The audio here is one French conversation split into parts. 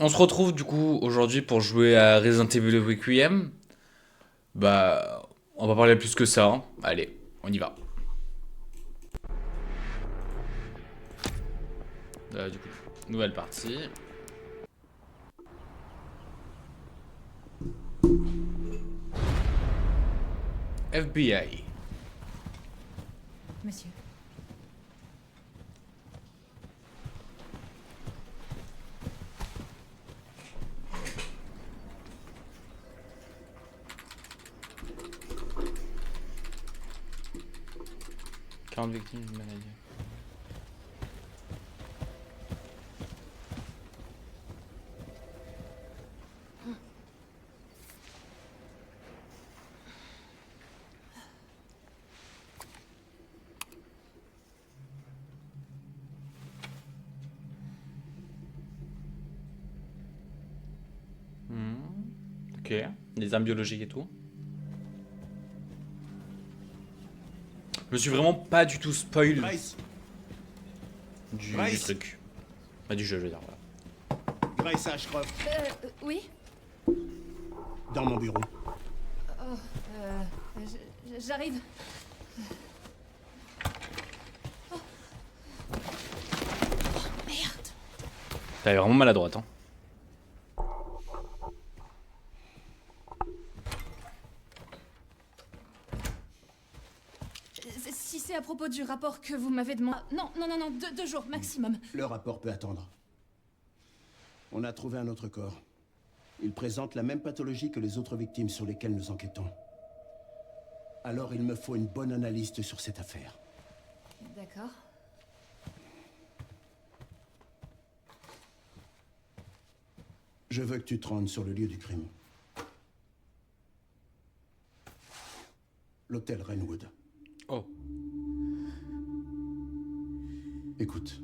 On se retrouve du coup aujourd'hui pour jouer à Resident Evil Requiem. Bah, on va parler plus que ça, hein. Allez, on y va. Du coup, nouvelle partie. FBI. Monsieur. Quarante victimes d'une maladie. Ok, des armes biologiques et tout. Je me suis vraiment pas du tout spoil Grace, du Grace. truc. Bah, du jeu, je veux dire. Voilà. Grace Ashcroft, Oui. dans mon bureau. J'arrive. Oh. Merde. T'avais vraiment maladroite, hein. Si c'est à propos du rapport que vous m'avez demandé... Non, deux jours maximum. Le rapport peut attendre. On a trouvé un autre corps. Il présente la même pathologie que les autres victimes sur lesquelles nous enquêtons. Alors il me faut une bonne analyste sur cette affaire. D'accord. Je veux que tu te rendes sur le lieu du crime. L'hôtel Rainwood. Oh. Écoute.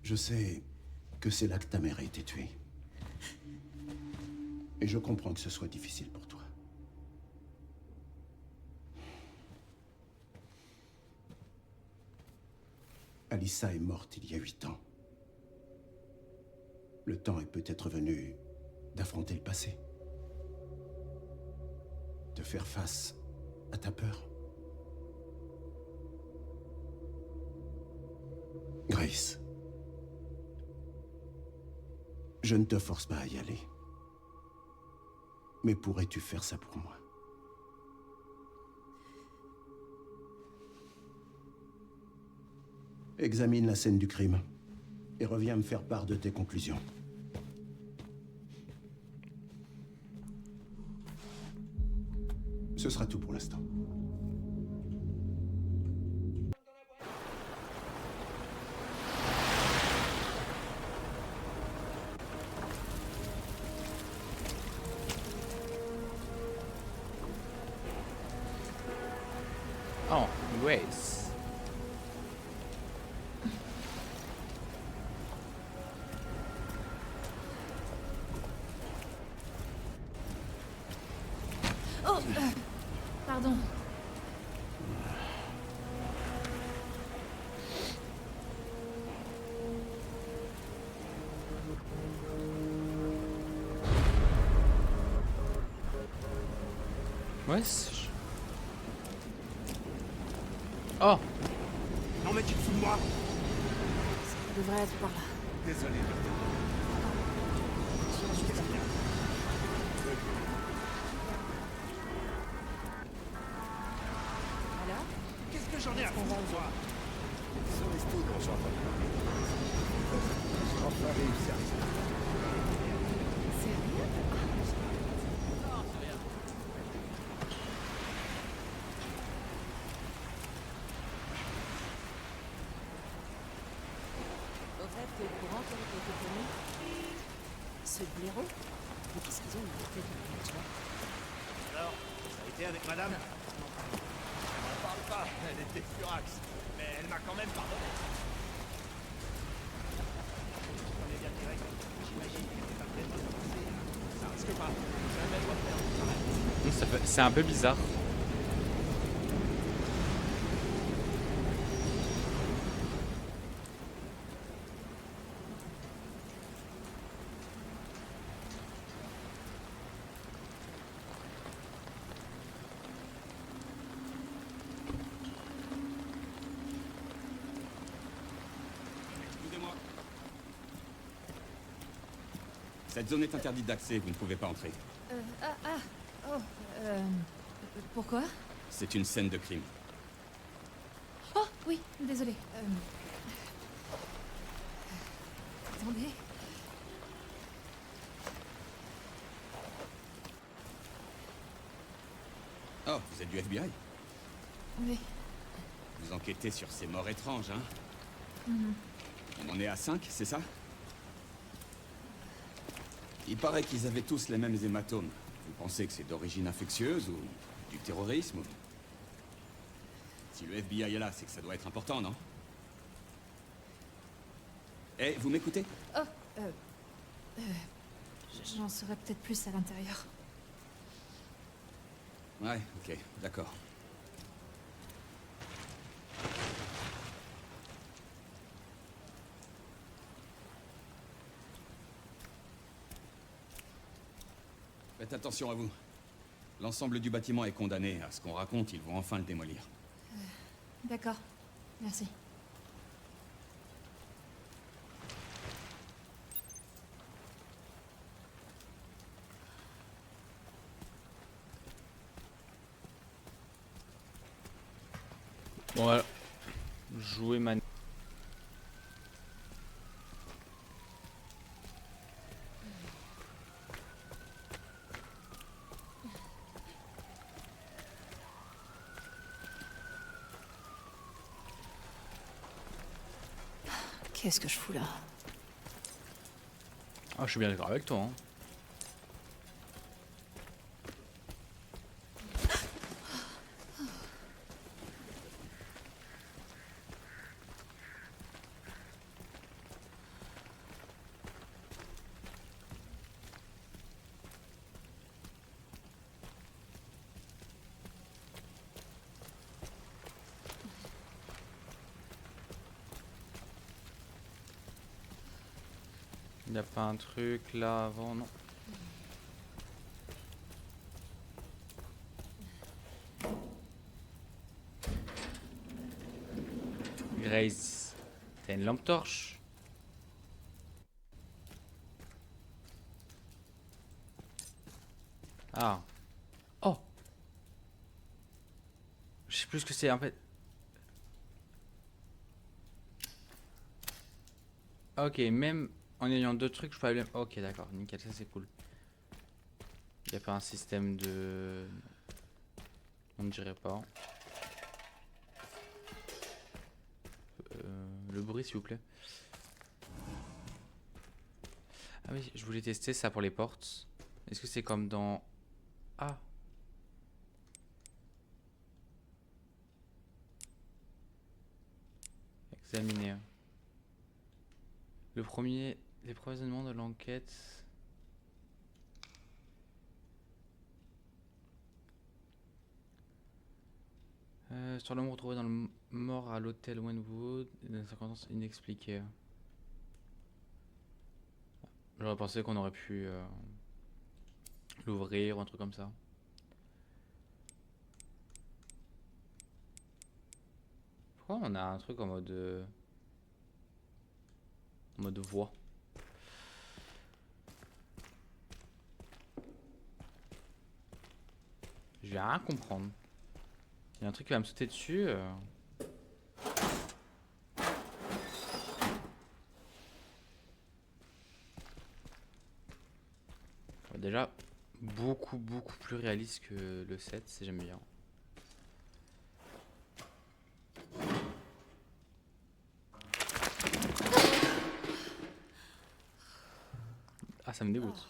Je sais que c'est là que ta mère a été tuée. Et je comprends que ce soit difficile pour toi. Alyssa est morte il y a 8 ans. Le temps est peut-être venu d'affronter le passé. De faire face à ta peur. Grace. Je ne te force pas à y aller. Mais pourrais-tu faire ça pour moi? Examine la scène du crime et reviens me faire part de tes conclusions. Ce sera tout pour l'instant. Oh, Grace. Oh, pardon. Ouais, Oh. Non mais tu te fous de moi? Ça devrait être par là. Désolé. Voilà. Qu'est-ce que j'en ai à foutre de toi? Ils sont restés dans ce J'ai enfin réussi à... Sérieux? Au fait, t'es au courant qu'elle a été connue? Ce blaireau? Mais qu'est-ce qu'ils ont une tête de tu vois? Alors, ça a été avec madame? Elle m'en parle pas, elle était furax. Mais elle m'a quand même pardonné. On est bien direct. J'imagine qu'elle était pas prête à se passer. Ça risque pas. Jamais doit faire. C'est un peu bizarre. Cette zone est interdite d'accès, vous ne pouvez pas entrer. Oh, pourquoi? C'est une scène de crime. Oh, oui, désolé. Attendez. Oh, vous êtes du FBI? Oui. Vous enquêtez sur ces morts étranges, hein? On en est à 5, c'est ça? Il paraît qu'ils avaient tous les mêmes hématomes. Vous pensez que c'est d'origine infectieuse ou du terrorisme ou... Si le FBI est là, c'est que ça doit être important, non? Eh, vous m'écoutez? Oh, j'en saurais peut-être plus à l'intérieur. Ouais, ok, d'accord. Faites attention à vous. L'ensemble du bâtiment est condamné. À ce qu'on raconte, ils vont enfin le démolir. D'accord. Merci. Bon, voilà. Jouer man. Qu'est-ce que je fous là? Ah, je suis bien d'accord avec toi. Hein. Il n'y a pas un truc là avant, non? Grace, t'as une lampe torche? Ah. Oh! Je sais plus ce que c'est en fait. Ok, même en ayant deux trucs, je peux aller. Ok, d'accord, nickel, ça c'est cool. Il n'y a pas un système de. On ne dirait pas. Le bruit, s'il vous plaît. Ah oui, je voulais tester ça pour les portes. Est-ce que c'est comme dans. Ah! Examiner. Le premier. Les premiers éléments de l'enquête. Sur l'homme retrouvé dans le mort à l'hôtel Wynwood, dans des circonstances inexpliquées. J'aurais pensé qu'on aurait pu l'ouvrir ou un truc comme ça. Pourquoi on a un truc en mode voix? Je vais rien comprendre. Il y a un truc qui va me sauter dessus. Ouais, déjà, beaucoup plus réaliste que le 7, si j'aime bien. Ah, ça me dégoûte.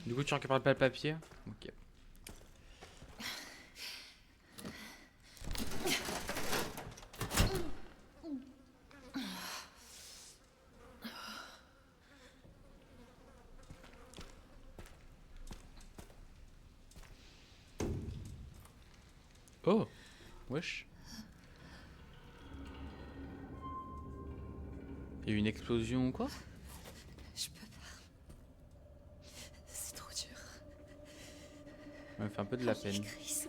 Du coup, tu récupères pas le papier? Ok. Oh! Wesh. Il y a eu une explosion ou quoi? Je peux pas. C'est trop dur. Ça me fait un peu de la peine. Chris.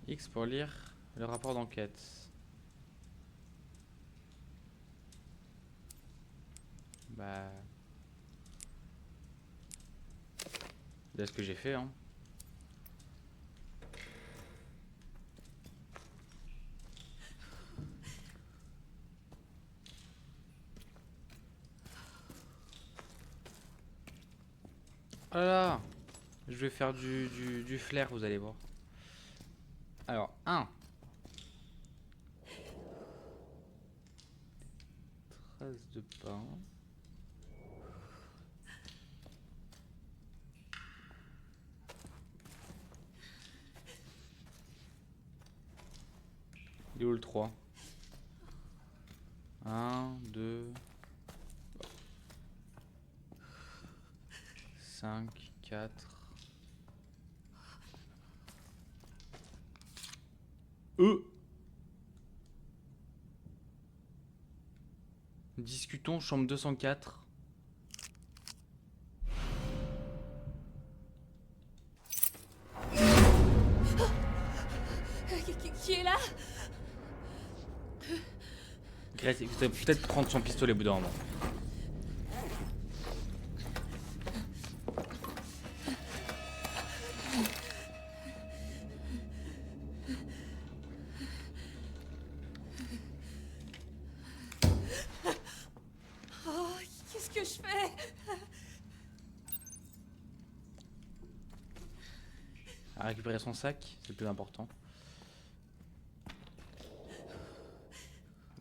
X pour lire le rapport d'enquête. Bah... C'est ce que j'ai fait, hein. Oh là là, je vais faire du flair, vous allez voir. Alors, 1. Trace de pain. Il est où le 3? 1, 2, 5, 4. Discutons, chambre 204. Qui est là? Grace, vous allez peut-être prendre son pistolet au bout d'un moment. Oh, qu'est-ce que je fais? À récupérer son sac, c'est le plus important.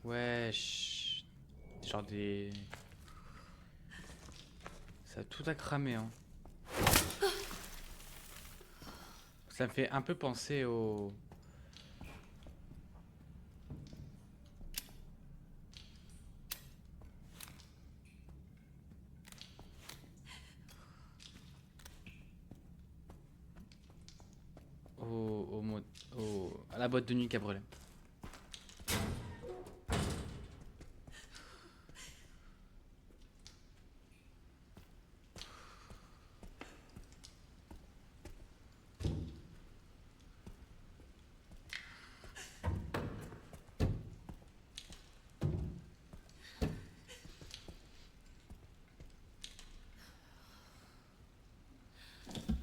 Ouais, genre des... Ça a tout à cramer, hein. Ça me fait un peu penser au... à la boîte de nuit qui a brûlé.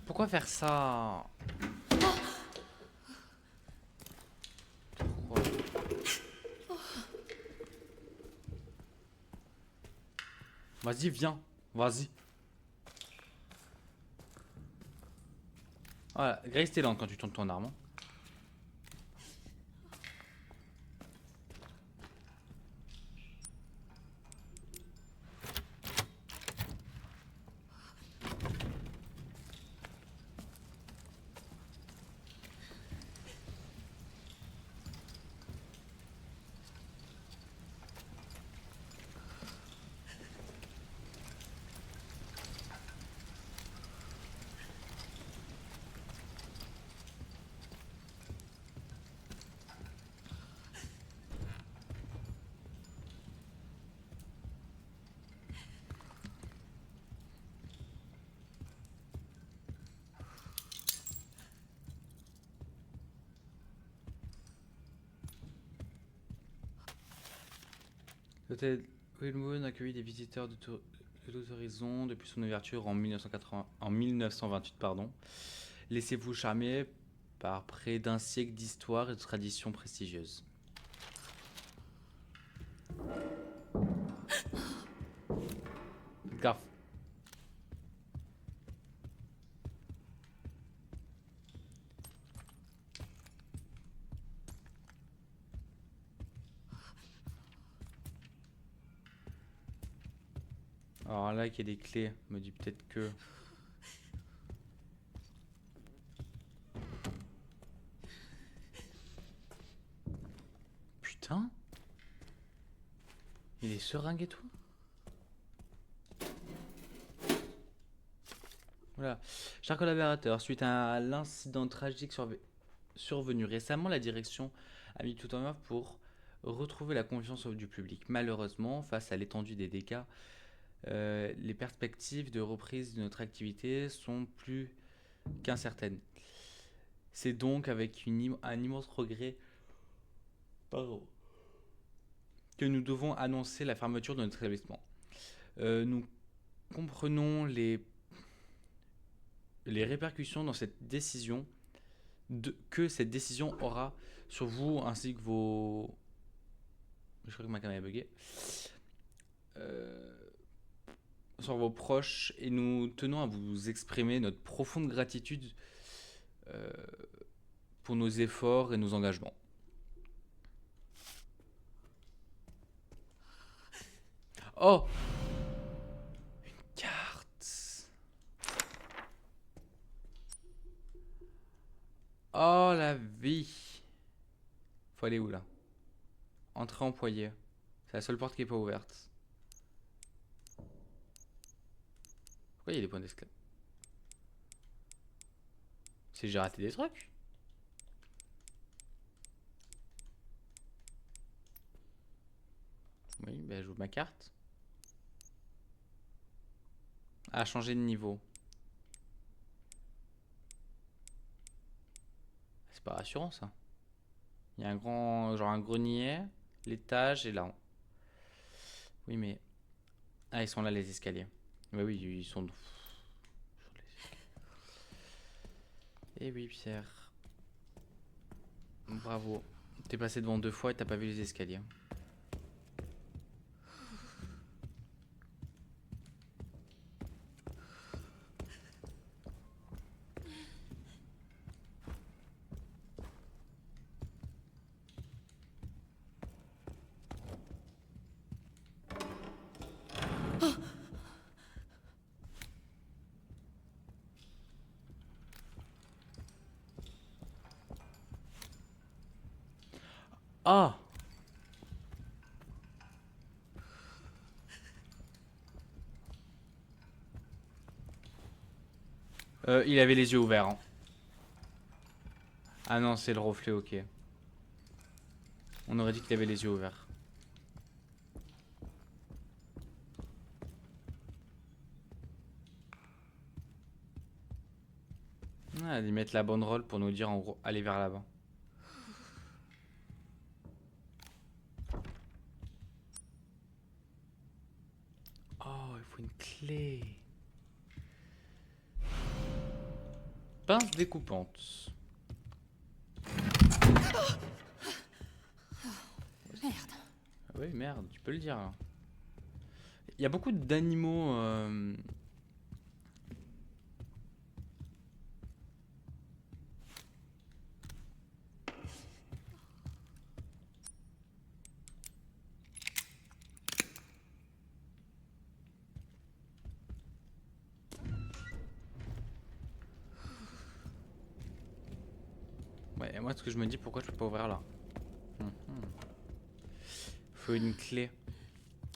Pourquoi faire ça? Pourquoi? Vas-y, viens. Vas-y. Voilà, Grace, t'es lente quand tu tournes ton arme. Hein. L'hôtel Wellmoon accueillit des visiteurs de tous horizons depuis son ouverture en 1928. Pardon. Laissez-vous charmer par près d'un siècle d'histoire et de traditions prestigieuses. Gaffe. Alors là, qu'il y a des clés, me dit peut-être que... Putain. Il est seringue et tout. Voilà. Chers collaborateurs, suite à l'incident tragique survenu récemment, la direction a mis tout en œuvre pour retrouver la confiance du public. Malheureusement, face à l'étendue des dégâts, les perspectives de reprise de notre activité sont plus qu'incertaines. C'est donc avec un immense regret, pardon, que nous devons annoncer la fermeture de notre établissement. Nous comprenons les répercussions dans cette décision que cette décision aura sur vous ainsi que vos... Je crois que ma caméra est buggée. Sur vos proches, et nous tenons à vous exprimer notre profonde gratitude pour nos efforts et nos engagements. Oh! Une carte! Oh la vie! Faut aller où là? Entrée employée. C'est la seule porte qui est pas ouverte. Pourquoi il y a des points d'escalade? C'est j'ai raté des trucs? Oui, ben j'ouvre ma carte. Ah, changer de niveau. C'est pas rassurant ça. Il y a un grand, genre un grenier, l'étage et là. Oui, mais... Ah, ils sont là les escaliers. Bah oui, ils sont... Eh oui, Pierre. Bravo. T'es passé devant 2 fois et t'as pas vu les escaliers. Ah! Il avait les yeux ouverts. Hein. Ah non, c'est le reflet, ok. On aurait dit qu'il avait les yeux ouverts. Ah, ils mettent la banderole pour nous dire en gros, allez vers là-bas. Oh, il faut une clé. Pince découpante. Merde. Ah oui, merde, tu peux le dire. Il y a beaucoup d'animaux. Ouais, et moi, ce que je me dis, pourquoi je peux pas ouvrir là? Faut une clé.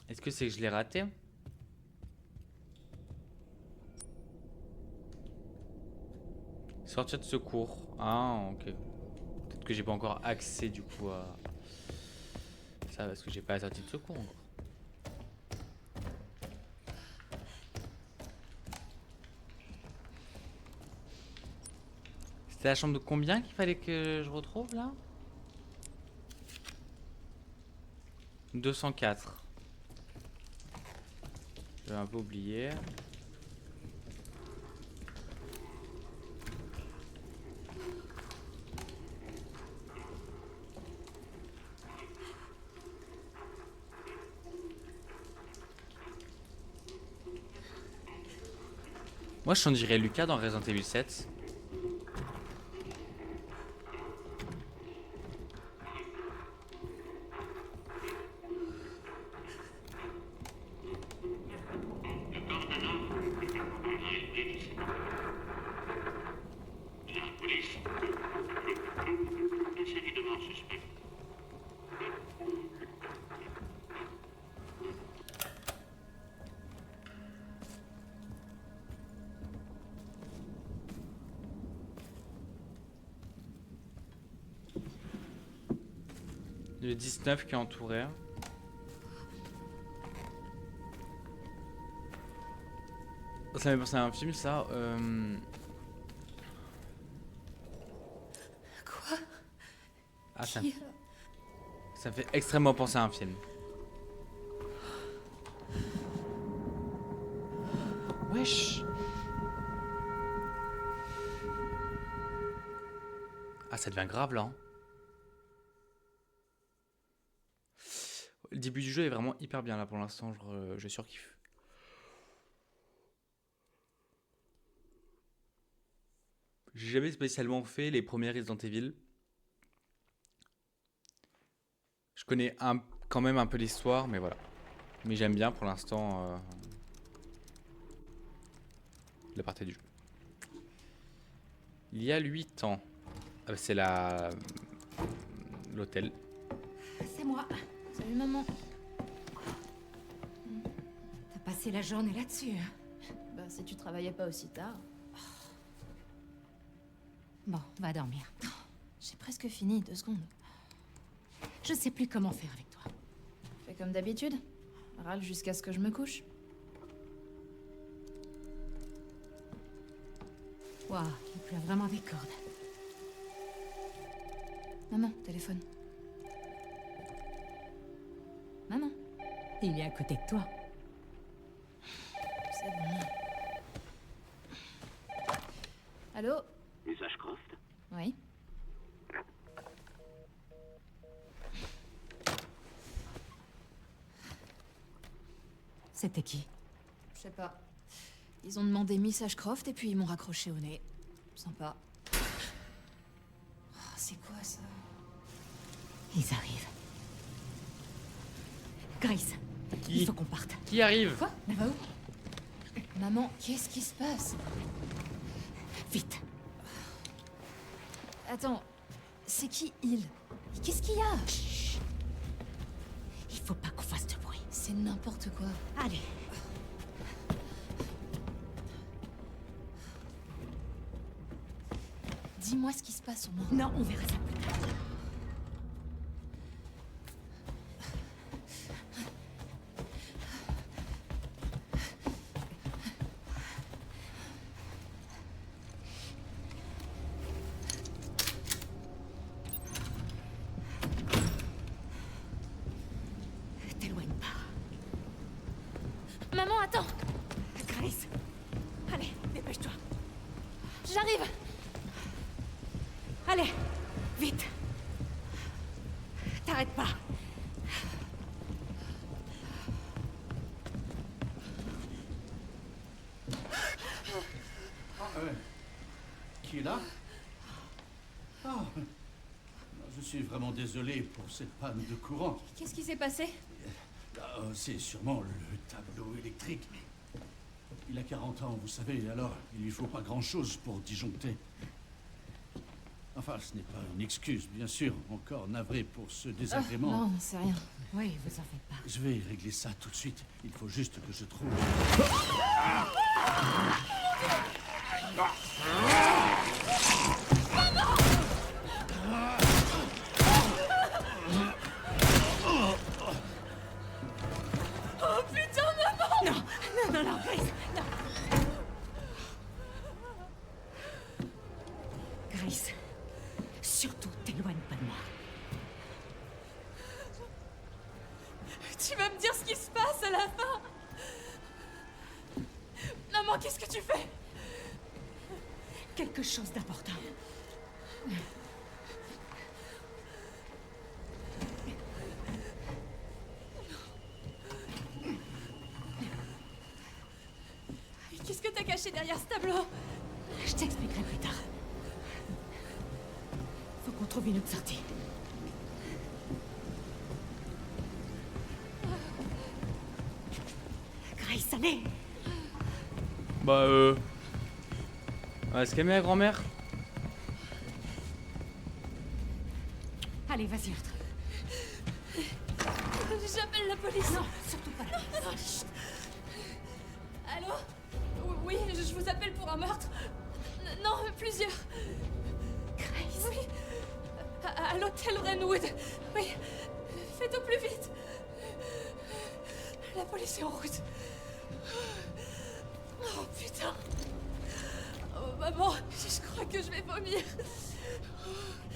Est-ce que c'est que je l'ai raté? Sortir de secours. Ah, ok. Peut-être que j'ai pas encore accès du coup à ça parce que j'ai pas la sortie de secours encore. C'était la chambre de combien qu'il fallait que je retrouve là? 204. J'avais un peu oublié. Moi je dirais Lucas dans Resident Evil 7. Le 19 qui est entouré. Ça m'est pensé à un film ça. Ah, ça, Qui ça me fait extrêmement penser à un film. Wesh. Ah, ça devient grave là. Hein. Le début du jeu est vraiment hyper bien là pour l'instant, je surkiffe. J'ai jamais spécialement fait les premiers Resident Evil. Je connais quand même un peu l'histoire, mais voilà. Mais j'aime bien pour l'instant la partie du jeu. Il y a 8 ans. Ah, c'est l'hôtel. C'est moi. Salut maman. T'as passé la journée là-dessus. Bah, si tu travaillais pas aussi tard. Bon, va dormir. J'ai presque fini, 2 secondes. Je sais plus comment faire avec toi. Fais comme d'habitude. Râle jusqu'à ce que je me couche. Waouh, il pleut vraiment des cordes. Maman, téléphone. Maman, Il est à côté de toi. c'est bon. Allô? Miss Ashcroft? Oui? C'était qui? Je sais pas. Ils ont demandé Miss Ashcroft et puis ils m'ont raccroché au nez. Sympa. Oh, c'est quoi ça? Ils arrivent. Grace, Qui il faut qu'on parte. Qui arrive? Quoi? Elle va où? Maman, qu'est-ce qui se passe? Vite. Attends, c'est qui il? Qu'est-ce qu'il y a? Chut. Il faut pas qu'on fasse de bruit. C'est n'importe quoi. Allez. Dis-moi ce qui se passe au moins. Non, on verra ça plus tard. T'éloigne pas. Maman, attends! Grace. Allez, dépêche-toi. J'arrive! Allez, vite. T'arrêtes pas. Qui est là? Ah, je suis vraiment désolé pour cette panne de courant. Qu'est-ce qui s'est passé? C'est sûrement le tableau électrique. Il a 40 ans, vous savez, alors il lui faut pas grand-chose pour disjoncter. Enfin, ce n'est pas une excuse, bien sûr. Encore navré pour ce désagrément. Non, c'est rien. Oui, vous en faites pas. Je vais régler ça tout de suite. Il faut juste que je trouve... Oh putain, maman! Non, Grace, non. Grace, surtout t'éloigne pas de moi. Tu vas me dire ce qui se passe à la fin? Maman, qu'est-ce que tu fais? Quelque chose d'important. Qu'est-ce que t'as caché derrière ce tableau? Je t'expliquerai plus tard. Faut qu'on trouve une autre sortie. Grace, allez! Bah on va se calmer la grand-mère. Allez, vas-y, entre. J'appelle la police. Non, surtout pas la police. Allô? Oui, je vous appelle pour un meurtre. Non, plusieurs. Grace. Oui. À l'hôtel Renwood. Oui. Faites au plus vite. La police est en route. Oh putain. Oh maman, je crois que je vais vomir.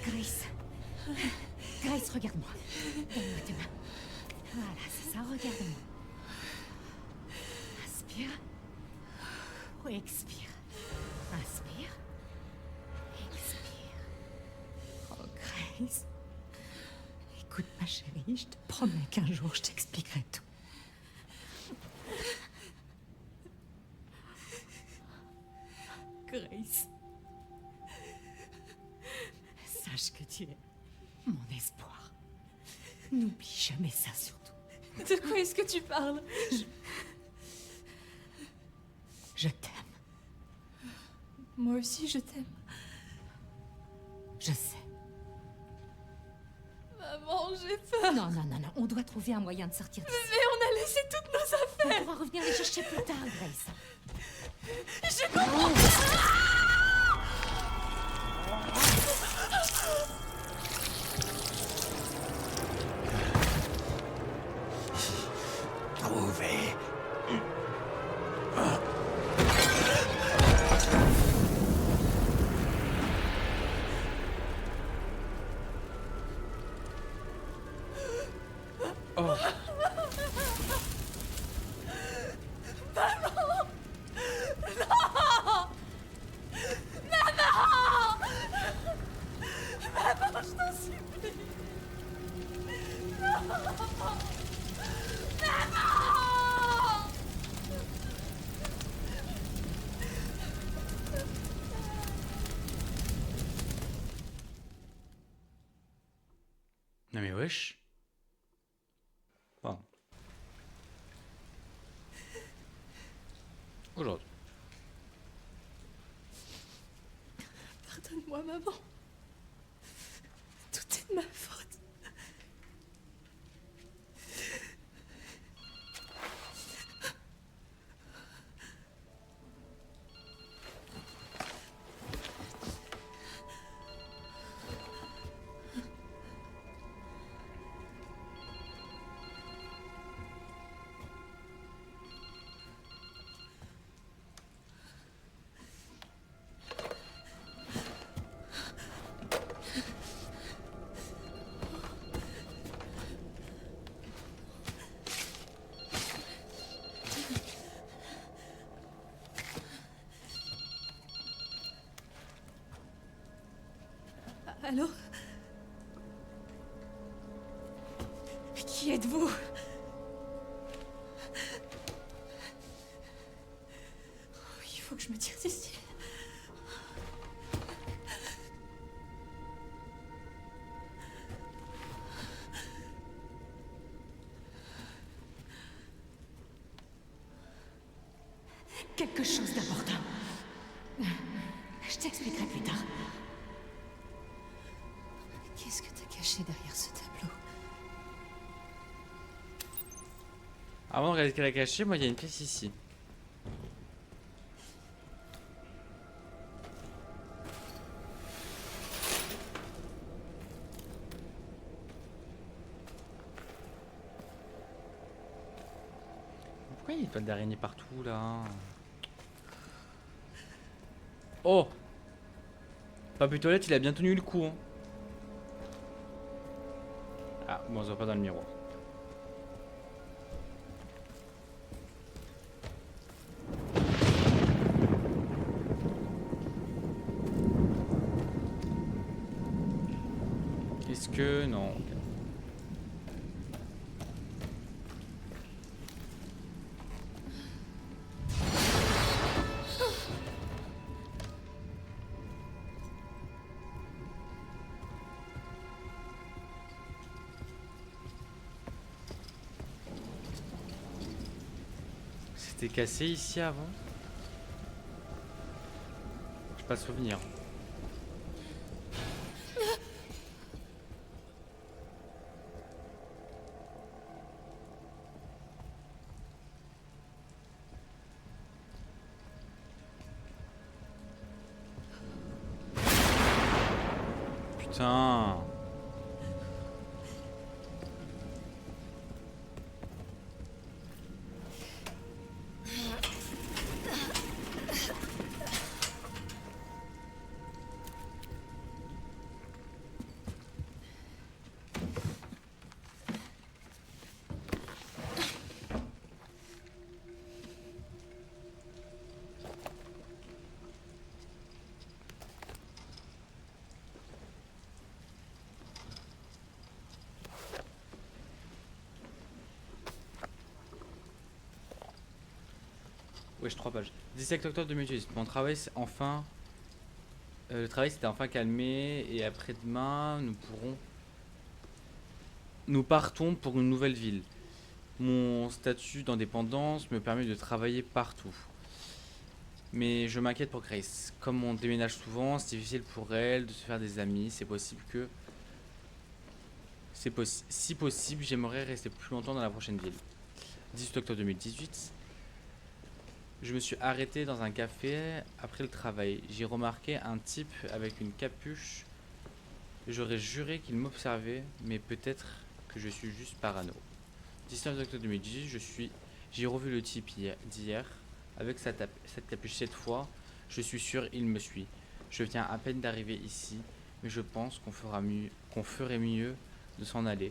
Grace, Grace, regarde-moi. Donne-moi tes mains. Voilà, c'est ça, regarde-moi. Inspire. Oui, expire. Inspire. Expire. Oh, Grace. Écoute, ma chérie, je te promets qu'un jour, je t'expliquerai tout. Grace. Sache que tu es mon espoir. N'oublie jamais ça, surtout. De quoi est-ce que tu parles? Je t'aime. Moi aussi, je t'aime. Je sais. Maman, j'ai peur. Non, non, non, non. On doit trouver un moyen de sortir d'ici. Mais on a laissé toutes nos affaires. On pourra revenir les chercher plus tard, Grace. Je comprends. Trouvé. Oh. Maman, je t'en supplie. Maman. Non mais wesh. Bon. Aujourd'hui. Pardonne-moi, maman. Tout est de ma faute. Allô? Qui êtes-vous? Il faut que je me tire d'ici. Quelque chose d'important. Je t'expliquerai plus tard. Qu'est-ce que t'as caché derrière ce tableau? Avant de regarder ce qu'elle a caché, moi il y a une pièce ici. Pourquoi il y a des toiles d'araignée partout là? Oh! Papy Toilette, il a bien tenu le coup. Hein. Ah, bon, on se voit pas dans le miroir. Est-ce que... Non. Ok. C'était cassé ici avant? J'ai pas souvenir. Putain. Wesh, 3 pages. 17 octobre 2018. Mon travail, c'est enfin. Le travail s'était enfin calmé. Et après-demain, nous partons pour une nouvelle ville. Mon statut d'indépendance me permet de travailler partout. Mais je m'inquiète pour Grace. Comme on déménage souvent, c'est difficile pour elle de se faire des amis. C'est possible que. Si possible, j'aimerais rester plus longtemps dans la prochaine ville. 18 octobre 2018. Je me suis arrêté dans un café après le travail. J'ai remarqué un type avec une capuche. J'aurais juré qu'il m'observait, mais peut-être que je suis juste parano. 19 octobre 2018, j'ai revu le type d'hier avec cette capuche. Cette fois, je suis sûr il me suit. Je viens à peine d'arriver ici, mais je pense qu'on ferait mieux de s'en aller.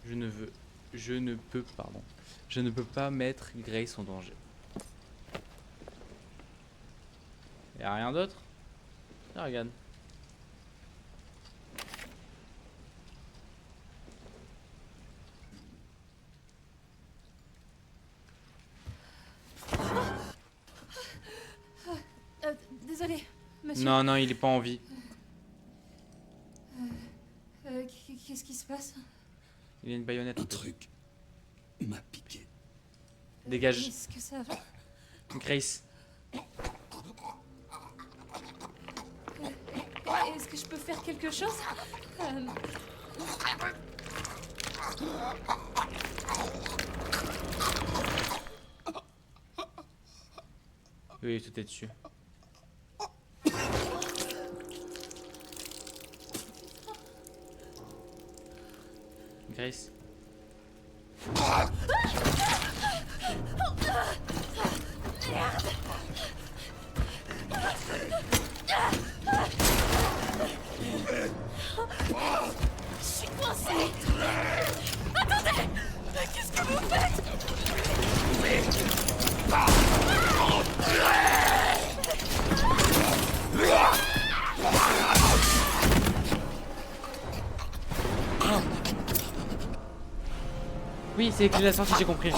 Je ne peux pas mettre Grace en danger. Y'a rien d'autre? Ah, regarde. Désolé, monsieur. Non, non, il est pas en vie. Qu'est-ce qui se passe? Il a une baïonnette. Un truc m'a piqué. Dégage. Est-ce que ça va? Grace. Est-ce que je peux faire quelque chose? Oui, tout est dessus. Grace. Je suis coincée! Attendez! Qu'est-ce que vous faites? Oui, c'est les clés de la sortie, j'ai compris.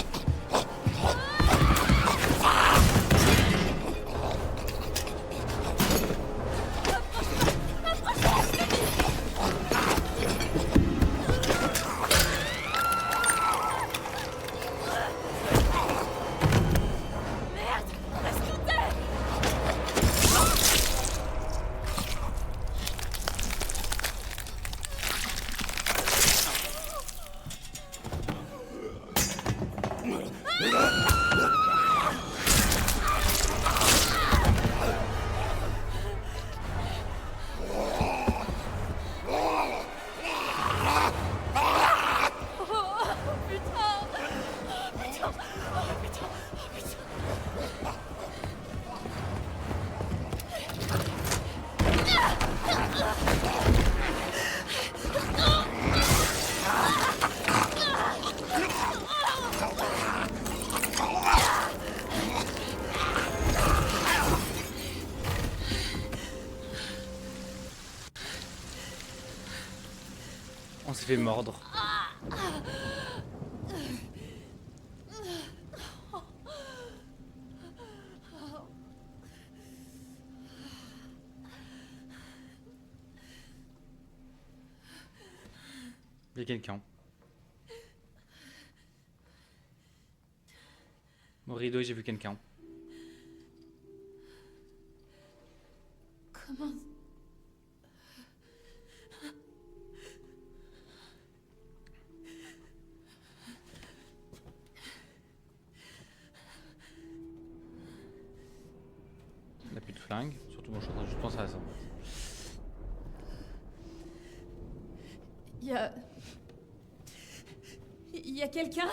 On s'est fait mordre. Il y a quelqu'un. Au rideau, j'ai vu quelqu'un. Comment? On n'a plus de flingue. Surtout, moi, je suis en train de juste penser à ça. Il y a quelqu'un?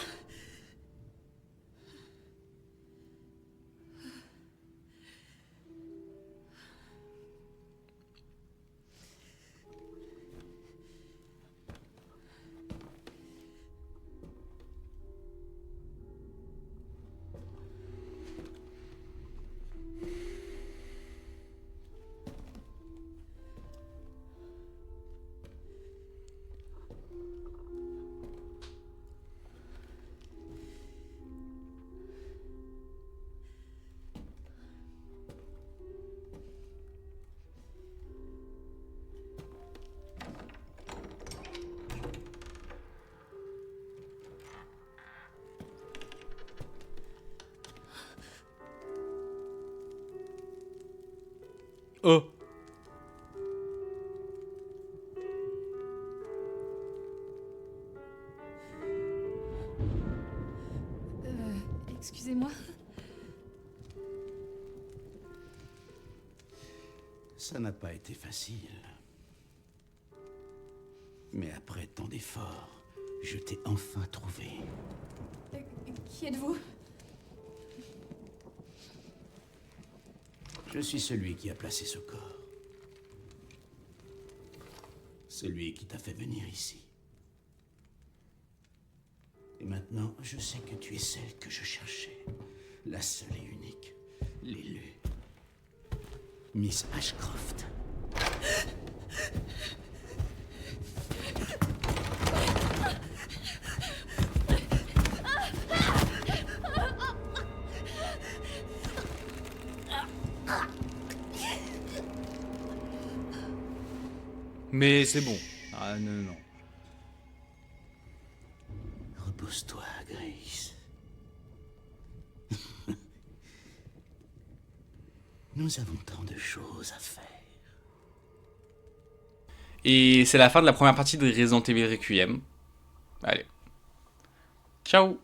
Oh. Excusez-moi. Ça n'a pas été facile. Mais après tant d'efforts, je t'ai enfin trouvé. Qui êtes-vous? Je suis celui qui a placé ce corps. Celui qui t'a fait venir ici. Et maintenant, je sais que tu es celle que je cherchais. La seule et unique. L'élue. Miss Ashcroft. Mais c'est bon. Ah non, non, non. Repose-toi, Grace. Nous avons tant de choses à faire. Et c'est la fin de la première partie de Resident Evil Requiem. Allez. Ciao.